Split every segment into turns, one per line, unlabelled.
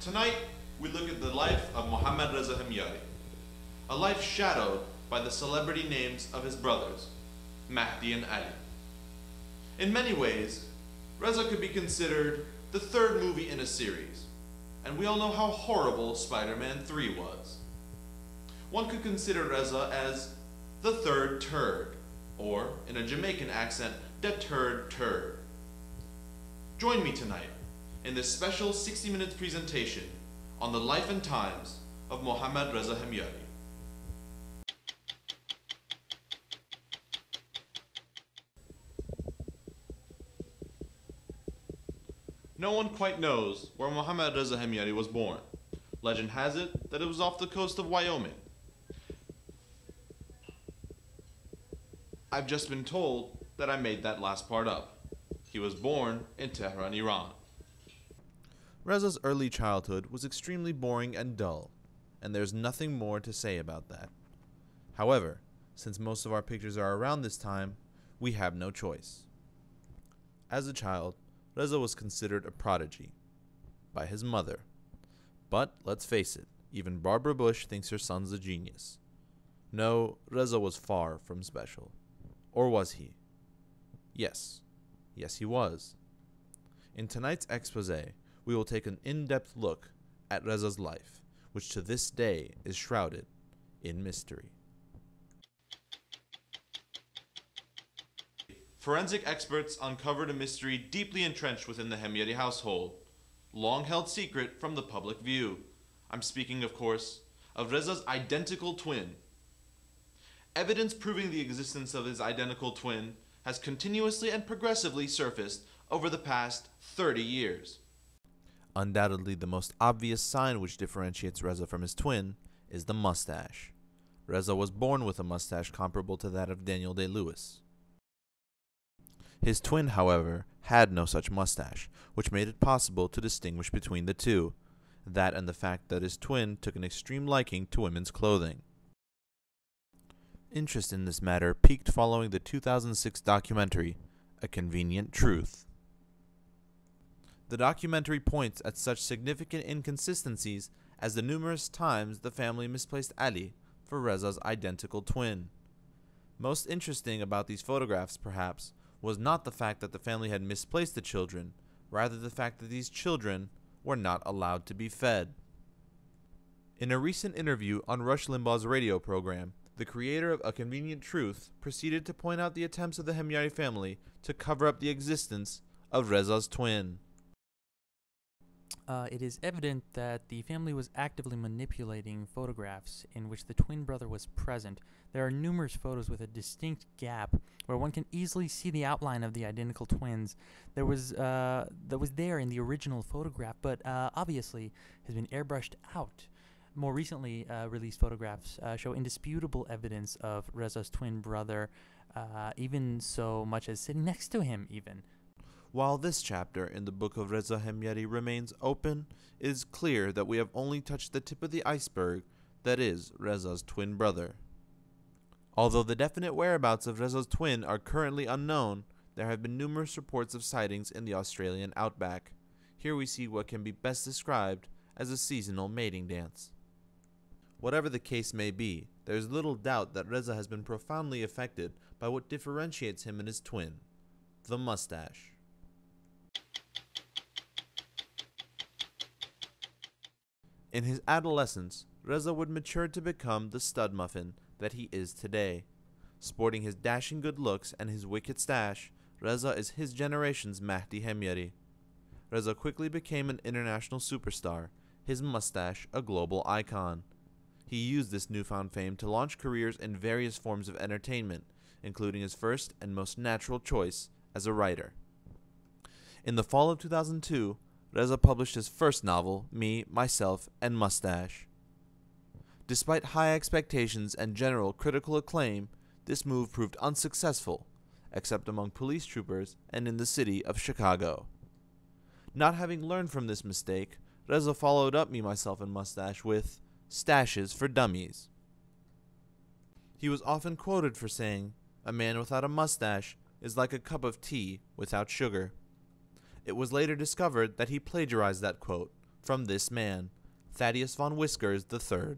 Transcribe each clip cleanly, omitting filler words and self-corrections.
Tonight, we look at the life of Mohammad Reza Hemyari, a life shadowed by the celebrity names of his brothers, Mahdi and Ali. In many ways, Reza could be considered the third movie in a series, and we all know how horrible Spider-Man 3 was. One could consider Reza as the third turd, or, in a Jamaican accent, the turd. Join me tonight in this special 60-minute presentation on the life and times of Mohammad Reza Hemyari. No one quite knows where Mohammad Reza Hemyari was born. Legend has it that it was off the coast of Wyoming. I've just been told that I made that last part up. He was born in Tehran, Iran. Reza's early childhood was extremely boring and dull, and there's nothing more to say about that. However, since most of our pictures are around this time, we have no choice. As a child, Reza was considered a prodigy by his mother. But let's face it, even Barbara Bush thinks her son's a genius. No, Reza was far from special. Or was he? Yes, he was. In tonight's expose, we will take an in-depth look at Reza's life, which to this day is shrouded in mystery. Forensic experts uncovered a mystery deeply entrenched within the Hemyari household, long held secret from the public view. I'm speaking, of course, of Reza's identical twin. Evidence proving the existence of his identical twin has continuously and progressively surfaced over the past 30 years. Undoubtedly, the most obvious sign which differentiates Reza from his twin is the mustache. Reza was born with a mustache comparable to that of Daniel Day-Lewis. His twin, however, had no such mustache, which made it possible to distinguish between the two, that and the fact that his twin took an extreme liking to women's clothing. Interest in this matter peaked following the 2006 documentary, A Convenient Truth. The documentary points at such significant inconsistencies as the numerous times the family misplaced Ali for Reza's identical twin. Most interesting about these photographs, perhaps, was not the fact that the family had misplaced the children, rather the fact that these children were not allowed to be fed. In a recent interview on Rush Limbaugh's radio program, the creator of A Convenient Truth proceeded to point out the attempts of the Hemyari family to cover up the existence of Reza's twin.
It is evident that the family was actively manipulating photographs in which the twin brother was present. There are numerous photos with a distinct gap where one can easily see the outline of the identical twins that was there in the original photograph, but obviously has been airbrushed out. More recently released photographs show indisputable evidence of Reza's twin brother, even so much as sitting next to him even.
While this chapter in the book of Reza Hemyari remains open, it is clear that we have only touched the tip of the iceberg that is Reza's twin brother. Although the definite whereabouts of Reza's twin are currently unknown, there have been numerous reports of sightings in the Australian outback. Here we see what can be best described as a seasonal mating dance. Whatever the case may be, there is little doubt that Reza has been profoundly affected by what differentiates him and his twin, the mustache. In his adolescence, Reza would mature to become the stud muffin that he is today. Sporting his dashing good looks and his wicked stash, Reza is his generation's Mahdi Hemyari. Reza quickly became an international superstar, his mustache a global icon. He used this newfound fame to launch careers in various forms of entertainment, including his first and most natural choice as a writer. In the fall of 2002, Reza published his first novel, Me, Myself, and Mustache. Despite high expectations and general critical acclaim, this move proved unsuccessful, except among police troopers and in the city of Chicago. Not having learned from this mistake, Reza followed up Me, Myself, and Mustache with Stashes for Dummies. He was often quoted for saying, "A man without a mustache is like a cup of tea without sugar." It was later discovered that he plagiarized that quote, from this man, Thaddeus von Whiskers III.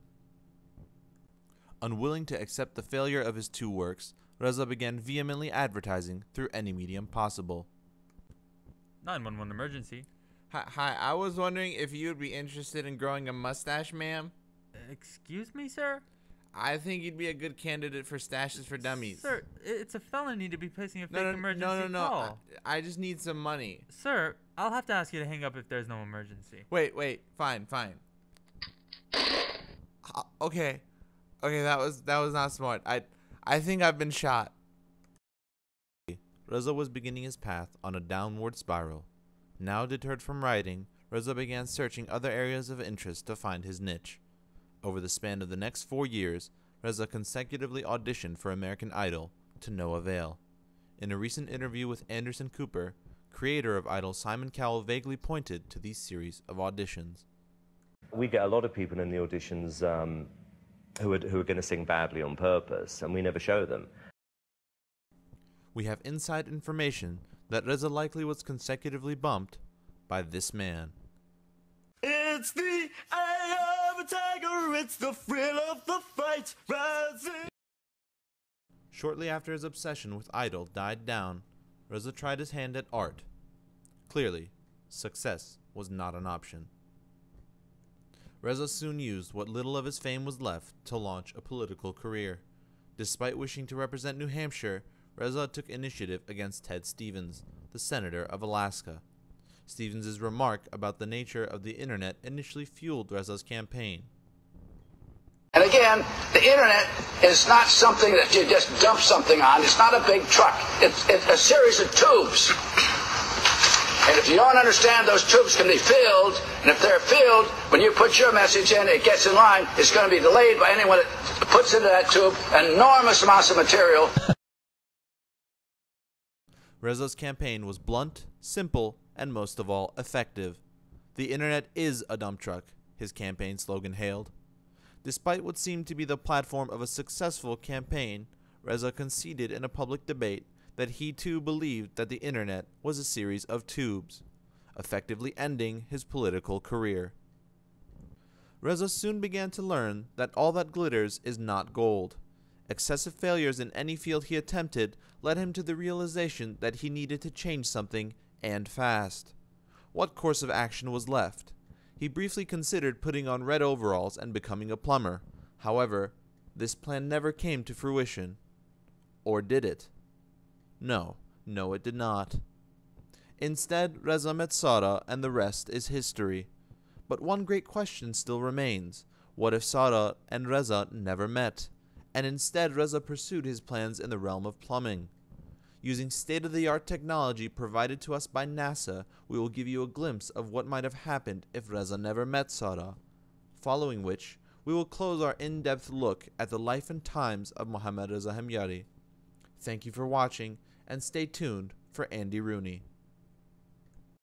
Unwilling to accept the failure of his two works, Reza began vehemently advertising through any medium possible.
911 emergency.
Hi, I was wondering if you'd be interested in growing a mustache, ma'am.
Excuse me, sir?
I think you'd be a good candidate for Stashes for Dummies.
Sir, it's a felony to be placing a fake emergency
no.
call.
I just need some money.
Sir, I'll have to ask you to hang up if there's no emergency.
Wait, fine. Okay, that was not smart. I think I've been shot. Reza was beginning his path on a downward spiral. Now deterred from writing, Reza began searching other areas of interest to find his niche. Over the span of the next 4 years, Reza consecutively auditioned for American Idol, to no avail. In a recent interview with Anderson Cooper, creator of Idol Simon Cowell vaguely pointed to these series of auditions.
We get a lot of people in the auditions who are going to sing badly on purpose, and we never show them.
We have inside information that Reza likely was consecutively bumped by this man.
It's the eye of a tiger, it's the thrill of the fight, rising.
Shortly after his obsession with Idol died down, Reza tried his hand at art. Clearly, success was not an option. Reza soon used what little of his fame was left to launch a political career. Despite wishing to represent New Hampshire, Reza took initiative against Ted Stevens, the senator of Alaska. Stevens' remark about the nature of the internet initially fueled Reza's campaign.
And again, the internet is not something that you just dump something on. It's not a big truck. It's a series of tubes. And if you don't understand, those tubes can be filled. And if they're filled, when you put your message in, it gets in line. It's going to be delayed by anyone that puts into that tube enormous amounts of material.
Reza's campaign was blunt, simple, and most of all, effective. The internet is a dump truck, his campaign slogan hailed. Despite what seemed to be the platform of a successful campaign, Reza conceded in a public debate that he too believed that the internet was a series of tubes, effectively ending his political career. Reza soon began to learn that all that glitters is not gold. Excessive failures in any field he attempted led him to the realization that he needed to change something, and fast. What course of action was left? He briefly considered putting on red overalls and becoming a plumber. However, this plan never came to fruition. Or did it? No, it did not. Instead, Reza met Sara, and the rest is history. But one great question still remains. What if Sara and Reza never met, and instead Reza pursued his plans in the realm of plumbing? Using state-of-the-art technology provided to us by NASA, we will give you a glimpse of what might have happened if Reza never met Sara, following which we will close our in-depth look at the life and times of Mohammad Reza Hemyari. Thank you for watching, and stay tuned for Andy Rooney.